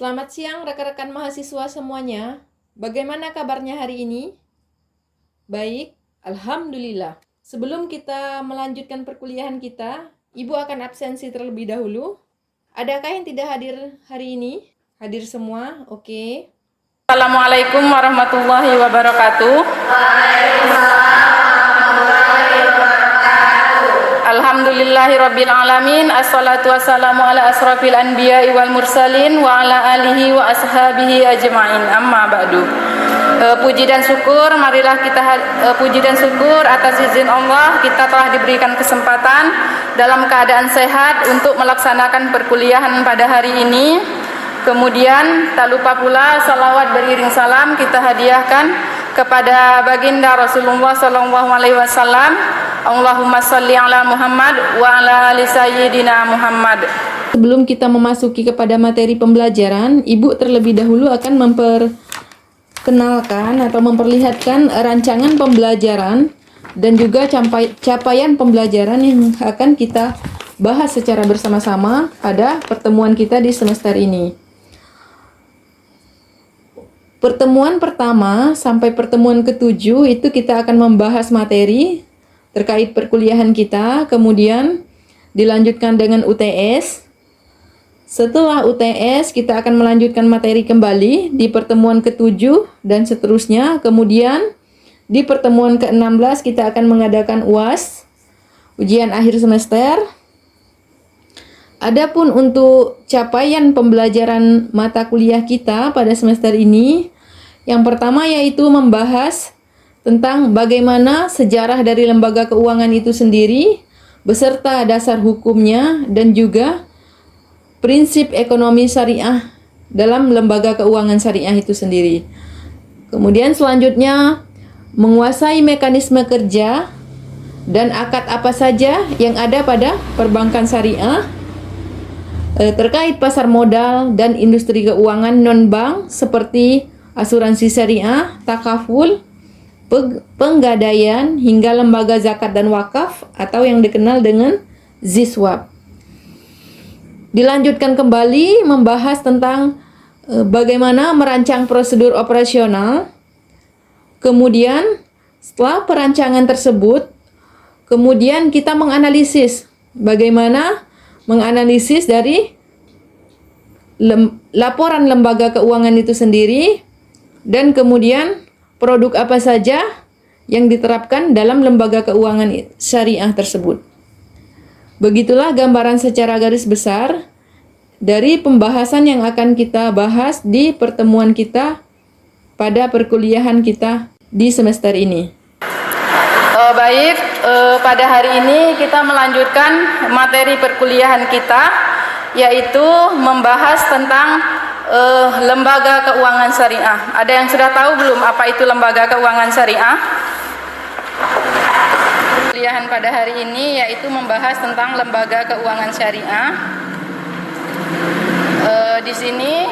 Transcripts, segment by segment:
Selamat siang rekan-rekan mahasiswa semuanya. Bagaimana kabarnya hari ini? Baik, alhamdulillah. Sebelum kita melanjutkan perkuliahan kita, Ibu akan absensi terlebih dahulu. Adakah yang tidak hadir hari ini? Hadir semua? Oke. Assalamualaikum warahmatullahi wabarakatuh. Alhamdulillahirabbil alamin. Assalatu wassalamu ala asrafil anbiya'i wal mursalin wa ala alihi wa ashabihi ajmain. Amma ba'du. Puji dan syukur, marilah kita puji dan syukur atas izin Allah kita telah diberikan kesempatan dalam keadaan sehat untuk melaksanakan perkuliahan pada hari ini. Kemudian tak lupa pula salawat beriring salam kita hadiahkan kepada baginda Rasulullah SAW. Allahumma salli ala Muhammad wa ala ali sayyidina Muhammad. Sebelum kita memasuki kepada materi pembelajaran, Ibu terlebih dahulu akan memperkenalkan atau memperlihatkan rancangan pembelajaran dan juga capaian pembelajaran yang akan kita bahas secara bersama-sama pada pertemuan kita di semester ini. Pertemuan pertama sampai pertemuan ke-7 itu kita akan membahas materi terkait perkuliahan kita, kemudian dilanjutkan dengan UTS. Setelah UTS kita akan melanjutkan materi kembali di pertemuan ke-7 dan seterusnya. Kemudian di pertemuan ke-16 kita akan mengadakan UAS, ujian akhir semester. Adapun untuk capaian pembelajaran mata kuliah kita pada semester ini, yang pertama yaitu membahas tentang bagaimana sejarah dari lembaga keuangan itu sendiri, beserta dasar hukumnya dan juga prinsip ekonomi syariah dalam lembaga keuangan syariah itu sendiri. Kemudian selanjutnya menguasai mekanisme kerja dan akad apa saja yang ada pada perbankan syariah, terkait pasar modal dan industri keuangan non-bank seperti asuransi syariah, takaful, penggadaian hingga lembaga zakat dan wakaf atau yang dikenal dengan ZISWAP. Dilanjutkan kembali membahas tentang bagaimana merancang prosedur operasional. Kemudian setelah perancangan tersebut, kemudian kita menganalisis bagaimana menganalisis dari laporan lembaga keuangan itu sendiri dan kemudian produk apa saja yang diterapkan dalam lembaga keuangan syariah tersebut. Begitulah gambaran secara garis besar dari pembahasan yang akan kita bahas di pertemuan kita pada perkuliahan kita di semester ini. Pada hari ini kita melanjutkan materi perkuliahan kita, yaitu membahas tentang lembaga keuangan syariah. Ada yang sudah tahu belum apa itu lembaga keuangan syariah? Perkuliahan pada hari ini yaitu membahas tentang lembaga keuangan syariah. Di sini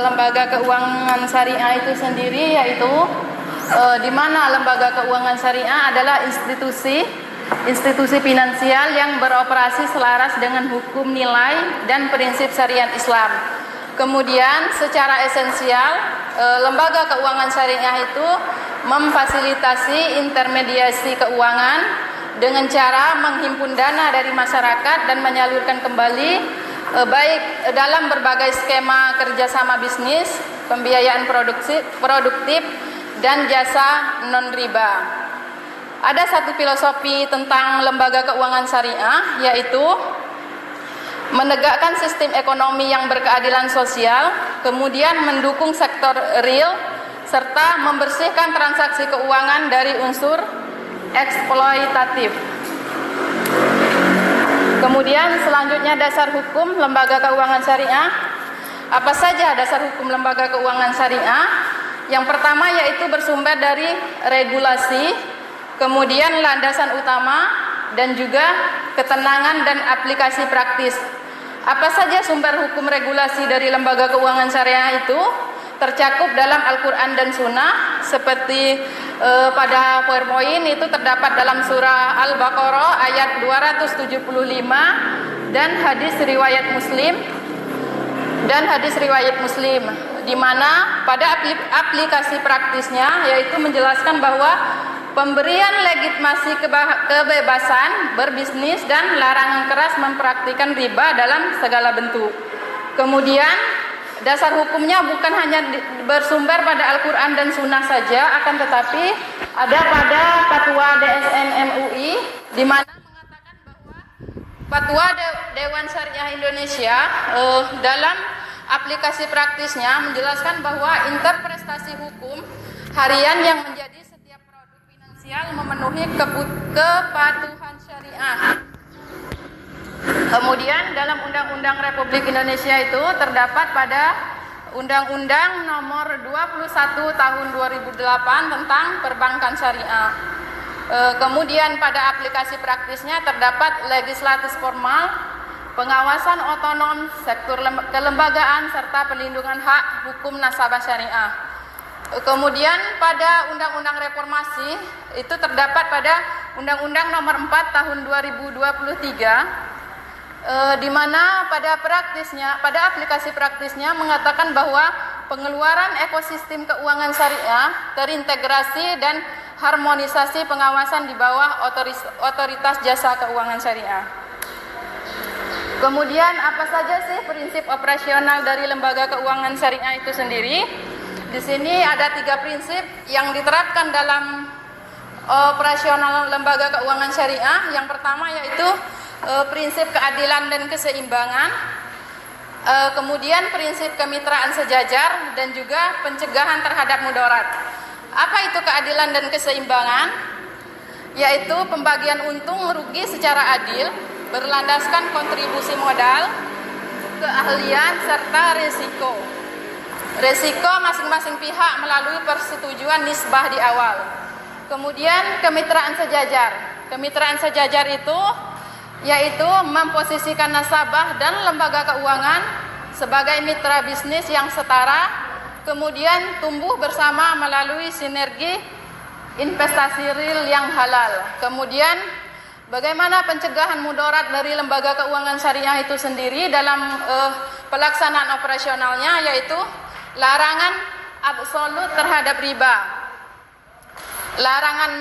lembaga keuangan syariah itu sendiri yaitu di mana lembaga keuangan syariah adalah institusi finansial yang beroperasi selaras dengan hukum, nilai, dan prinsip syariat Islam. Kemudian secara esensial, lembaga keuangan syariah itu memfasilitasi intermediasi keuangan dengan cara menghimpun dana dari masyarakat dan menyalurkan kembali baik dalam berbagai skema kerjasama bisnis, pembiayaan produktif, dan jasa non-riba. Ada satu filosofi tentang lembaga keuangan syariah, yaitu menegakkan sistem ekonomi yang berkeadilan sosial, kemudian mendukung sektor real, serta membersihkan transaksi keuangan dari unsur eksploitatif. Kemudian selanjutnya dasar hukum lembaga keuangan syariah. Apa saja dasar hukum lembaga keuangan syariah? Yang pertama yaitu bersumber dari regulasi, kemudian landasan utama, dan juga ketenangan dan aplikasi praktis. Apa saja sumber hukum regulasi dari lembaga keuangan syariah itu? Tercakup dalam Al-Quran dan Sunnah, seperti pada PowerPoint itu terdapat dalam surah Al-Baqarah ayat 275 dan hadis riwayat Muslim. dan hadis riwayat Muslim, di mana pada aplikasi praktisnya yaitu menjelaskan bahwa pemberian legitimasi kebebasan berbisnis dan larangan keras mempraktikkan riba dalam segala bentuk. Kemudian dasar hukumnya bukan hanya bersumber pada Al-Quran dan Sunnah saja, akan tetapi ada pada Fatwa DSN MUI, di mana mengatakan bahwa Fatwa Dewan Syariah Indonesia dalam aplikasi praktisnya menjelaskan bahwa interpretasi hukum harian yang menjadi setiap produk finansial memenuhi kepatuhan syariah. Kemudian dalam Undang-Undang Republik Indonesia itu terdapat pada Undang-Undang Nomor 21 Tahun 2008 tentang Perbankan Syariah. Kemudian pada aplikasi praktisnya terdapat legislatif formal, pengawasan otonom, sektor kelembagaan, serta pelindungan hak hukum nasabah syariah. Kemudian pada Undang-Undang Reformasi itu terdapat pada Undang-Undang Nomor 4 Tahun 2023, di mana pada aplikasi praktisnya mengatakan bahwa pengeluaran ekosistem keuangan syariah terintegrasi dan harmonisasi pengawasan di bawah otoritas jasa keuangan syariah. Kemudian apa saja sih prinsip operasional dari lembaga keuangan syariah itu sendiri? Di sini ada 3 prinsip yang diterapkan dalam operasional lembaga keuangan syariah. Yang pertama yaitu prinsip keadilan dan keseimbangan, kemudian prinsip kemitraan sejajar, dan juga pencegahan terhadap mudarat. Apa itu keadilan dan keseimbangan? Yaitu pembagian untung rugi secara adil, berlandaskan kontribusi modal, keahlian, serta risiko. Risiko masing-masing pihak melalui persetujuan nisbah di awal. Kemudian kemitraan sejajar. Kemitraan sejajar itu yaitu memposisikan nasabah dan lembaga keuangan sebagai mitra bisnis yang setara, kemudian tumbuh bersama melalui sinergi investasi real yang halal. Kemudian bagaimana pencegahan mudarat dari lembaga keuangan syariah itu sendiri dalam pelaksanaan operasionalnya, yaitu larangan absolut terhadap riba, larangan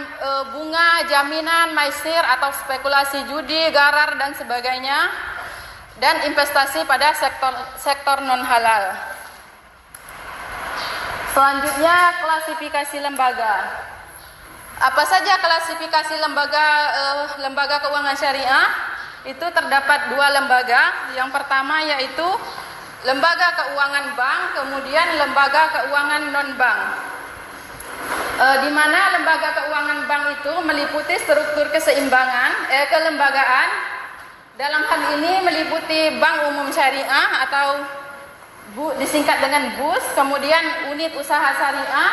bunga, jaminan, maisir atau spekulasi judi, garar dan sebagainya, dan investasi pada sektor non halal. Selanjutnya klasifikasi lembaga. Apa saja klasifikasi lembaga keuangan syariah? Itu terdapat 2 lembaga. Yang pertama yaitu lembaga keuangan bank, kemudian lembaga keuangan non bank. Di mana lembaga keuangan bank itu meliputi struktur kelembagaan. Dalam hal ini meliputi Bank Umum Syariah atau disingkat dengan BUS, kemudian unit usaha syariah,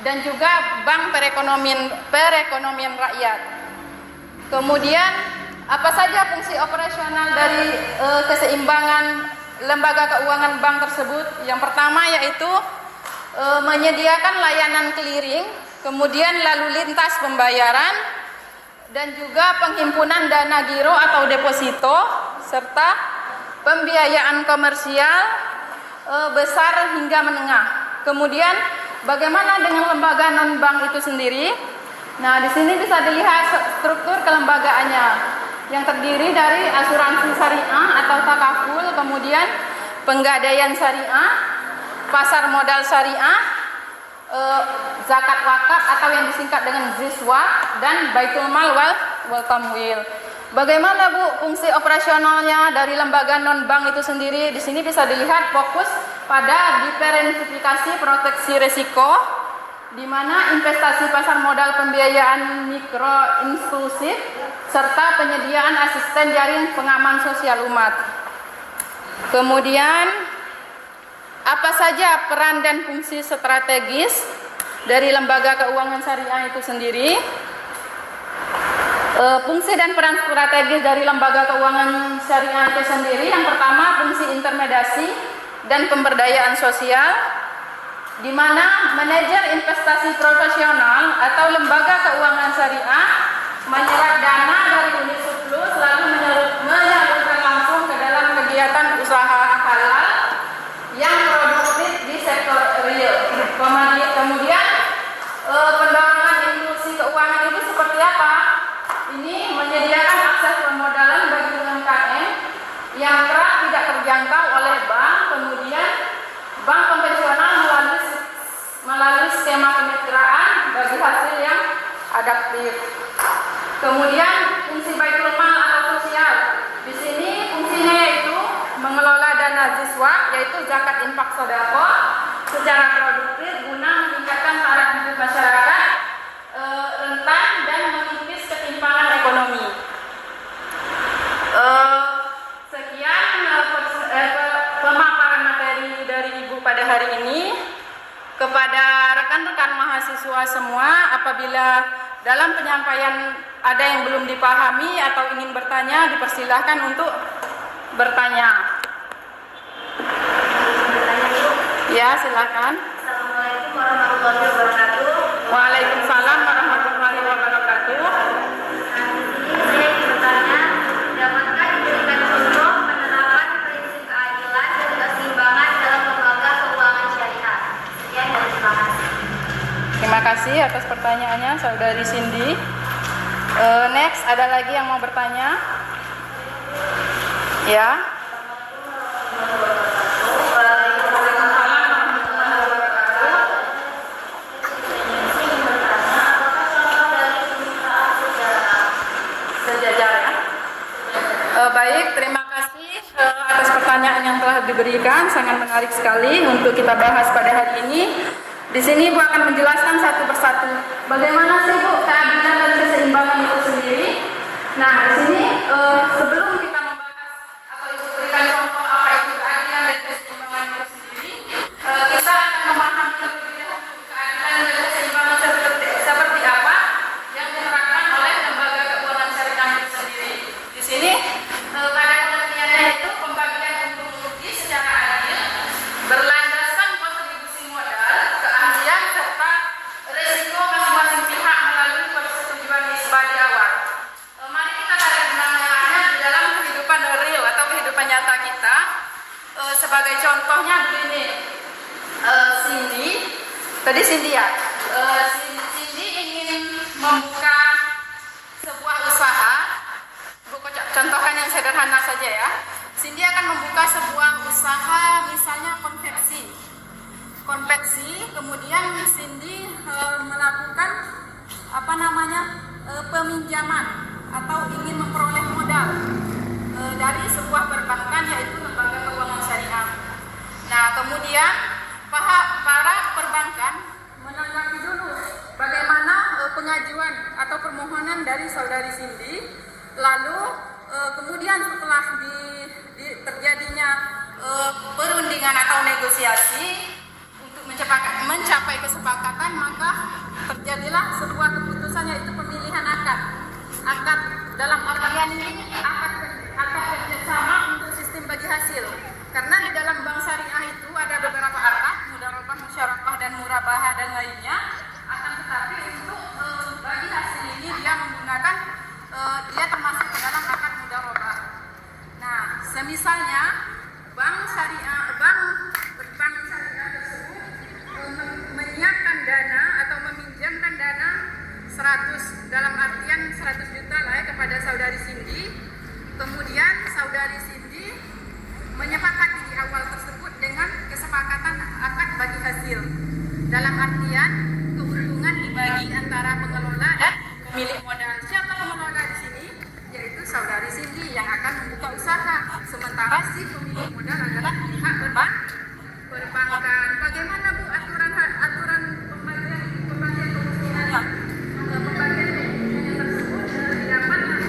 dan juga bank perekonomian rakyat. Kemudian apa saja fungsi operasional dari keseimbangan lembaga keuangan bank tersebut? Yang pertama yaitu menyediakan layanan clearing, kemudian lalu lintas pembayaran, dan juga penghimpunan dana giro atau deposito, serta pembiayaan komersial besar hingga menengah. Kemudian bagaimana dengan lembaga non bank itu sendiri? Nah, di sini bisa dilihat struktur kelembagaannya yang terdiri dari asuransi syariah atau takaful, kemudian penggadaian syariah, pasar modal syariah, zakat wakaf atau yang disingkat dengan ziswa, dan baitul mal wal tamwil. Bagaimana Bu fungsi operasionalnya dari lembaga non bank itu sendiri? Di sini bisa dilihat fokus pada diversifikasi proteksi risiko, di mana investasi pasar modal pembiayaan mikro inklusif, serta penyediaan asisten jaring pengaman sosial umat. Kemudian apa saja peran dan fungsi strategis dari lembaga keuangan syariah itu sendiri? Fungsi dan peran strategis dari lembaga keuangan syariah itu sendiri, yang pertama fungsi intermediasi dan pemberdayaan sosial, di mana manajer investasi profesional atau lembaga keuangan syariah menyerap dana dari unit surplus lalu menyalurkan langsung ke dalam kegiatan usaha halal aktif. Kemudian fungsi baitul mal atau sosial. Di sini fungsinya yaitu mengelola dana siswa, yaitu zakat infak sedekah secara produktif guna meningkatkan taraf hidup masyarakat rentan dan mengikis ketimpangan ekonomi. Sekian pemaparan materi dari Ibu pada hari ini. Kepada rekan-rekan mahasiswa semua, apabila dalam penyampaian ada yang belum dipahami atau ingin bertanya, dipersilahkan untuk bertanya. Ya, silakan. Assalamualaikum warahmatullahi wabarakatuh. Waalaikumsalam warahmatullahi wabarakatuh. Saya ingin bertanya, dapatkah diberikan contoh penerapan prinsip keadilan dan keseimbangan dalam lembaga keuangan syariah? Sekian dan terima kasih. Terima kasih atas pertanyaannya, Saudari Cindy. Next, ada lagi yang mau bertanya? Ya. Sejajar ya. Baik, terima kasih atas pertanyaan yang telah diberikan, sangat menarik sekali untuk kita bahas pada hari ini. Di sini Ibu akan menjelaskan satu persatu bagaimana sih Bu keadilan dan keseimbangan itu sendiri. Nah, di sini sebelum kita membahas atau Ibu berikan contoh apa itu keadilan dan keseimbangan itu sendiri, kita akan memahami terlebih dahulu keadilan dan keseimbangan seperti apa yang diterapkan oleh lembaga keuangan syariah itu sendiri. Di sini pada pengertiannya itu pembagian untung rugi secara adil berlandaskan kontribusi modal, keahlian serta risiko masing-masing pihak melalui persetujuan nisbah di awal. Mari kita tarik benang-benangnya di dalam kehidupan real atau kehidupan nyata kita. Sebagai contohnya begini, Cindy ya, Cindy ingin membuka sebuah usaha. Buku contohkan yang sederhana saja ya. Cindy akan membuka sebuah usaha, misalnya konveksi, kemudian Cindy melakukan peminjaman atau ingin memperoleh modal dari sebuah perbankan, yaitu lembaga keuangan syariah. Nah, kemudian para perbankan menanggapi dulu bagaimana pengajuan atau permohonan dari saudari Cindy. Lalu kemudian setelah terjadinya perundingan atau negosiasi untuk mencapai kesepakatan, maka terjadilah sebuah keputusan, yaitu pemilihan akad dalam artian ini akad kerjasama untuk sistem bagi hasil. Karena di dalam bank syariah itu ada beberapa akad, mudharabah, musyarakah, dan murabahah dan lainnya. Akan tetapi untuk bagi hasil ini dia menggunakan dia termasuk ke dalam akad mudharabah. Nah, semisalnya bank syariah tersebut menyiapkan dana atau meminjamkan dana 100, dalam artian 100 juta lah ya, kepada saudari Cindy. Kemudian saudari Cindy menyepakati di awal tersebut dengan kesepakatan akad bagi hasil, dalam artian keuntungan dibagi antara pengelola dan pemilik modal. Siapa pengelola di sini? Yaitu saudari Cindy yang akan membuka usaha, sementara si pemilik modal adalah pihak perbankan. Bagaimana Bu aturan pembagian keuntungannya? Pembagian keuntungannya tersebut didapat 70%.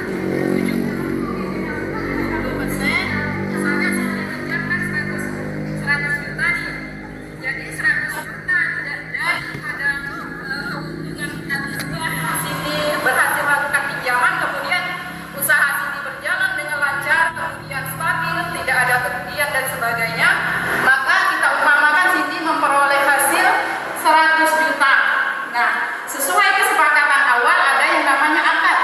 Misalnya sudah menyiapkan 100 juta nih, jadi 100 juta daripada keuntungan setelah Cindy berhasil melakukan pinjaman, kemudian usaha Cindy berjalan dengan lancar, kemudian stabil, tidak ada kerugian dan sebagainya, maka kita umpamakan Cindy memperoleh hasil 100 juta. Nah, sesuai kesepakatan awal ada yang namanya akad.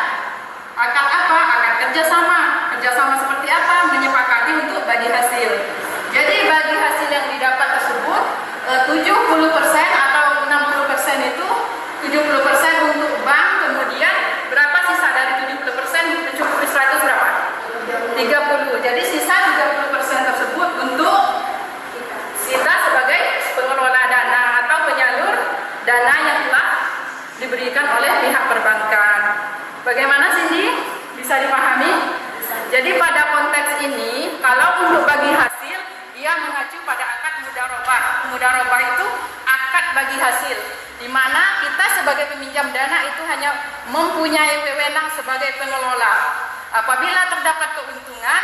Akad apa? Akad kerjasama. Kerjasama seperti apa? Menyepakati untuk bagi hasil. Jadi bagi hasil yang didapat tersebut 70% atau 60% itu 70% untuk bank, kemudian berapa sisa dari 70%? 100 berapa? 30. Jadi sisa 30% tersebut untuk kita sebagai pengelola dana atau penyalur dana yang telah diberikan oleh pihak perbankan. Bagaimana Cindy? Bisa dipahami? Jadi pada konteks ini, kalau untuk bagi hasil, dia mengacu pada akad mudharabah. Mudharabah itu akad bagi hasil, di mana kita sebagai peminjam dana itu hanya mempunyai wewenang sebagai pengelola. Apabila terdapat keuntungan,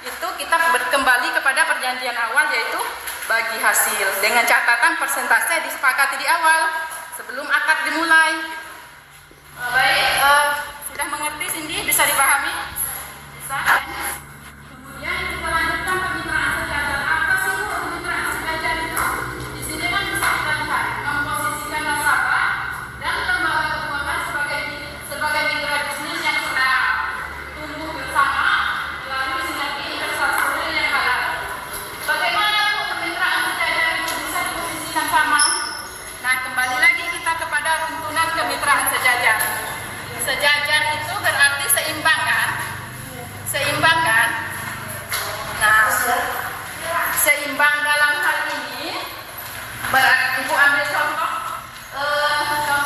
itu kita kembali kepada perjanjian awal, yaitu bagi hasil dengan catatan persentase disepakati di awal sebelum akad dimulai. Baik, sudah mengerti Cindy? Bisa dipahami? Bisa. Kemudian kita lanjutkan kemitraan sejajar. Apa sih Bu kemitraan sejajar itu? Di sini kan bisa kita lihat memposisikan nasabah dan lembaga keuangan sebagai mitra bisnis yang sedang tumbuh bersama melalui sinergi investasi yang halal. Bagaimana Bu kemitraan sejajar itu bisa diposisikan sama? Nah, kembali lagi kita kepada tuntunan kemitraan sejajar. Sejajar itu berarti seimbang kan? Seimbang kan? Nah, seimbang dalam hal ini berarti Ibu ambil contoh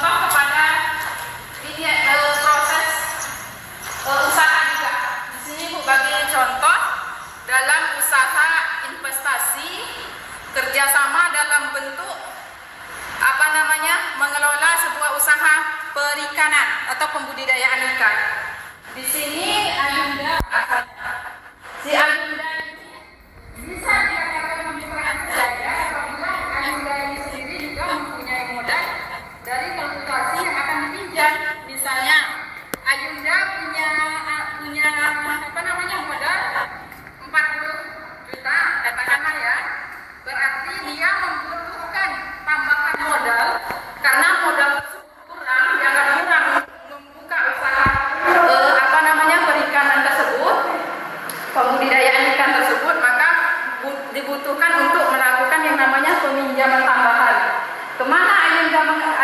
kepada ini proses usaha juga. Di sini Bu bagi contoh dalam usaha investasi kerjasama dalam bentuk mengelola sebuah usaha perikanan atau pembudidayaan ikan. Di sini Ayunda, si Ayunda ini bisa dikatakan kemitraan saja apabila Ayunda ini sendiri juga mempunyai modal dari kalkulasi yang akan dipinjam. Misalnya Ayunda punya modal 40 juta katakanlah ya, berarti dia membutuhkan tambahan modal karena modal kurang, dianggap kurang membuka usaha perikanan tersebut, pembudidayaan ikan tersebut, maka dibutuhkan untuk melakukan yang namanya peminjaman tambahan. Kemana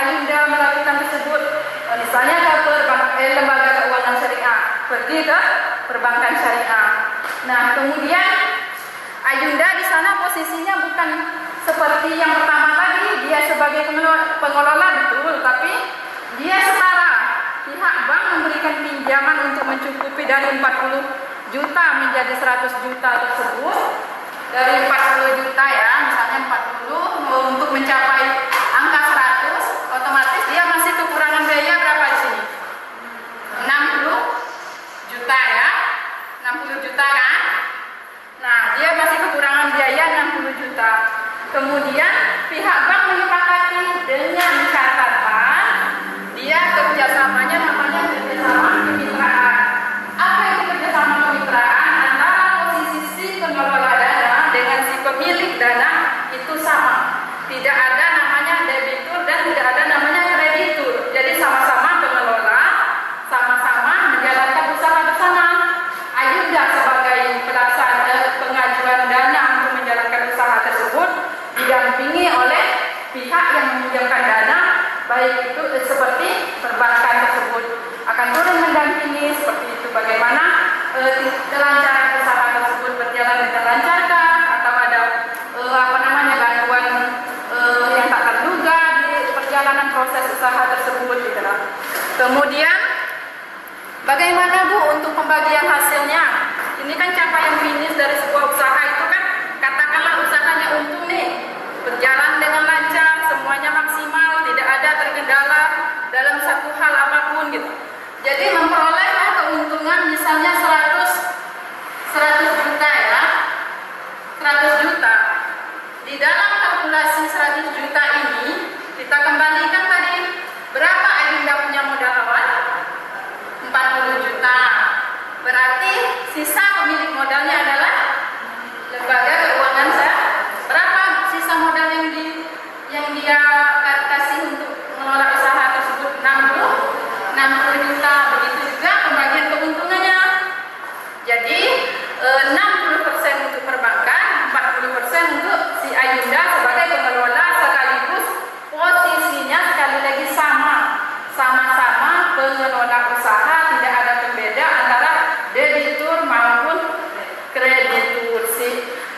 Ayunda melakukan tersebut? Misalnya ke lembaga keuangan syariah, pergi ke perbankan syariah. Nah, kemudian Ayunda di sana posisinya bukan seperti yang pertama tadi, dia sebagai pengelola betul, tapi dia setara. Pihak bank memberikan pinjaman untuk mencukupi dari 40 juta menjadi 100 juta tersebut. Dari 40 juta ya, misalnya 40 untuk mencapai angka 100, otomatis dia masih kekurangan biaya berapa di sini? 60 juta ya. 60 juta kan? Nah, dia masih kekurangan biaya 60 juta. Kemudian pihak bank menyepakati dengan catatan dia kerjasamanya namanya kerjasama kemitraan. Apa itu kerjasama kemitraan? Antara posisi si pengelola dana dengan si pemilik dana itu sama. Tidak ada namanya debitur dan tidak ada namanya kreditur. Jadi sama-sama pengelola, sama-sama menjalankan usaha bersama. Ayunda sebagai pelaksana pengajuan dana untuk menjalankan usaha tersebut didampingi oleh pihak yang meminjamkan dana, baik itu seperti perbankan tersebut akan turun mendampingi seperti itu, bagaimana kelancaran usaha tersebut berjalan dengan lancar atau ada gangguan yang tak terduga di perjalanan proses usaha tersebut gitu. Kemudian bagaimana Bu untuk pembagian hasilnya? Ini kan capaian finish dari sebuah usaha itu kan, katakanlah usahanya untung nih, berjalan dengan lancar, semuanya maksimal, tidak ada terkendala dalam satu hal apapun gitu. Jadi memperolehlah keuntungan misalnya 100 juta ya, 100 juta. Di dalam kalkulasi 100 juta ini kita kembalikan tadi berapa Ayunda punya modal awal? 40 juta. Berarti sisa pemilik modalnya adalah lembaga keuangan saya. Berapa sisa modal yang dia kasih untuk mengelola usaha tersebut? 60 juta. Begitu juga pembagian keuntungannya. Jadi 60% untuk perbankan, 40% untuk si Ayunda sebagai pengelola, sekaligus posisinya sekali lagi sama-sama pengelola usaha, tidak ada pembeda antara debitur maupun kreditur.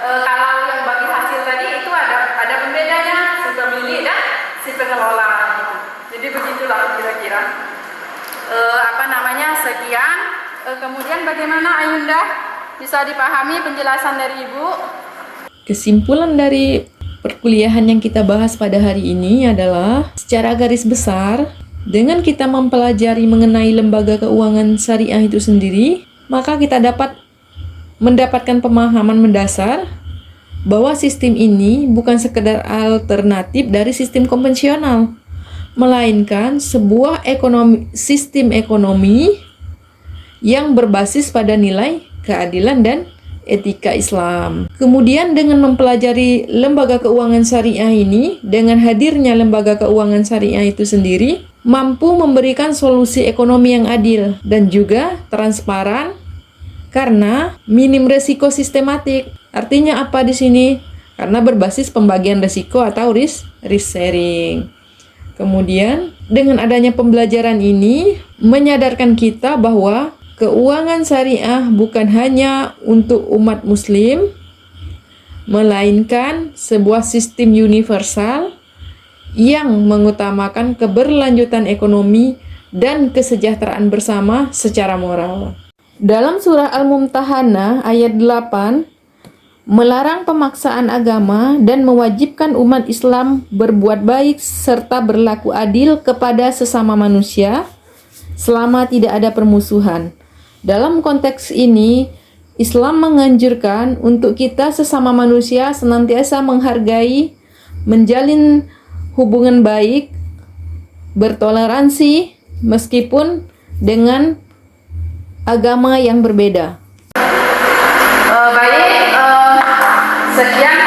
Kalau yang bagi hasil tadi itu ada pembedanya, si pemilik dan si pengelola gitu. Jadi begitulah kira-kira. sekian. Kemudian bagaimana Ayunda? Bisa dipahami penjelasan dari Ibu? Kesimpulan dari perkuliahan yang kita bahas pada hari ini adalah secara garis besar, dengan kita mempelajari mengenai lembaga keuangan syariah itu sendiri, maka kita dapat mendapatkan pemahaman mendasar bahwa sistem ini bukan sekedar alternatif dari sistem konvensional, melainkan sebuah sistem ekonomi yang berbasis pada nilai keadilan dan etika Islam. Kemudian dengan mempelajari lembaga keuangan syariah ini, dengan hadirnya lembaga keuangan syariah itu sendiri, mampu memberikan solusi ekonomi yang adil dan juga transparan karena minim resiko sistematik. Artinya apa di sini? Karena berbasis pembagian resiko atau risk sharing. Kemudian dengan adanya pembelajaran ini menyadarkan kita bahwa keuangan syariah bukan hanya untuk umat muslim, melainkan sebuah sistem universal yang mengutamakan keberlanjutan ekonomi dan kesejahteraan bersama secara moral. Dalam surah Al-Mumtahanah ayat 8, melarang pemaksaan agama dan mewajibkan umat Islam berbuat baik serta berlaku adil kepada sesama manusia selama tidak ada permusuhan. Dalam konteks ini, Islam menganjurkan untuk kita sesama manusia senantiasa menghargai, menjalin hubungan baik, bertoleransi meskipun dengan agama yang berbeda. Sekian